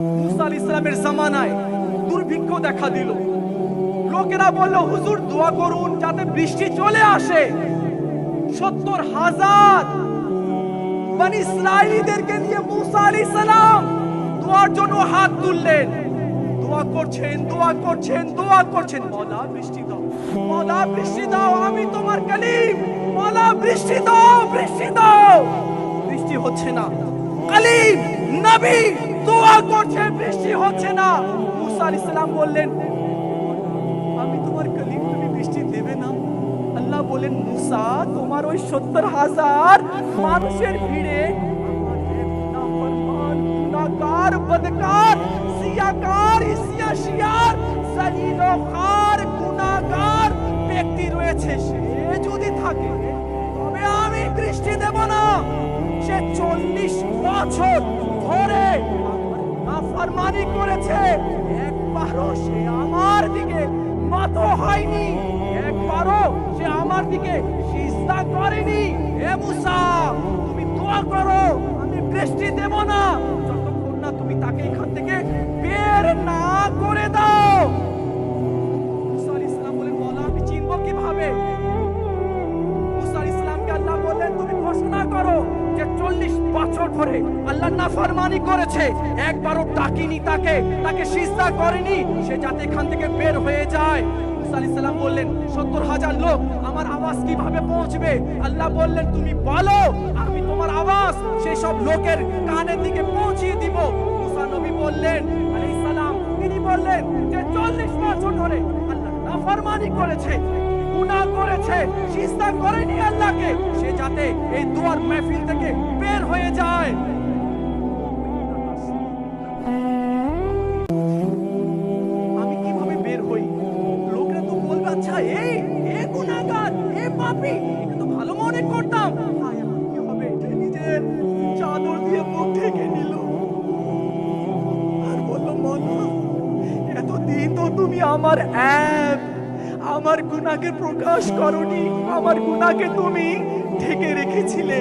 মুসা আলাইহিস সালামের জামানায় দুর্ভিক্ষ দেখা দিল। লোকেরা বলল, হুজুর দোয়া করুন যাতে বৃষ্টি চলে আসে। 70,000 বনি ইসরাঈলীদেরকে নিয়ে মুসা আলাইহিস সালাম দোয়ার জন্য হাত তুললেন। দোয়া করছেন, দোয়া করছেন, দোয়া করছেন, মওলা বৃষ্টি দাও, মওলা বৃষ্টি দাও, আমি তোমার কালিম, মওলা বৃষ্টি দাও, বৃষ্টি দাও। বৃষ্টি হচ্ছে না। কালিম নবী দোয়া করছে, বৃষ্টি হচ্ছে না। মুসা আলাইহিস সালাম বললেন, আমি তোমার কালিম, তুমি বৃষ্টি দেবে না? আল্লাহ বলেন, মুসা তোমার ওই 70,000 মানুষের ভিড়ে আমার এক নাফরমান, গুনাহগার, বদকার, সিয়াকার, ইসিয়াশিয়ার, জালিল ও খার, গুনাহগার ব্যক্তি রয়েছে। সে যদি থাকে তবে আমি বৃষ্টি দেব না। সে 40 বছর ধরে আমার নাফরমানি করেছে, একবারও সে আমার দিকে নত হয়নি, একবারও সে আমার দিকে সিজদা করেনি। হে মুসা, তুমি দোয়া করো, আমি বৃষ্টি দেব না যতক্ষণ না তুমি তাকে এখান থেকে বের না করে দাও। মুসা আলাইহিস সালাম বলেন, মওলা আমি চিনব কিভাবে? মুসা আলাইহিস সালামকে আল্লাহ বললেন, তুমি ঘোষণা করো যে 40 বছর ধরে আল্লাহর নাফরমানি করেছে, একবারও ডাকিনি তাকে, তাকে সিজদা করেনি, সে যাতে এখান থেকে বের হয়ে যায়। মুসা আলাইহিস সালাম বললেন, 70,000 লোক, আমার আওয়াজ কিভাবে পৌঁছবে? আল্লাহ বললেন, তুমি বলো, আমি তোমার আওয়াজ সেই সব লোকের কানের দিকে পৌঁছিয়ে দিব। মুসা নবী বললেন আলাইহিস সালাম, তিনি বললেন যে 40 বছর ধরে আল্লাহ নাফরমানি করেছে, গুনাহ করেছে, সিজদা করেনি আল্লাহকে, সে যাতে এই দুয়ার মাহফিল থেকে বের হয়ে যায়। আমি কিভাবে বের হই? লোকরা তো বলবে, আচ্ছা এই গুনাহগার, এ পাপী, একে তো ভালো মনে করতাম, হায় আমার কি হবে? নিজের চাদর দিয়ে মুখ ঢেকে নিল আর বলল, মওলা এতদিন তো তুমি আমার আমার গুনাহকে প্রকাশ করনি, আমার গুনাহকে তুমি ঢেকে রেখেছিলে।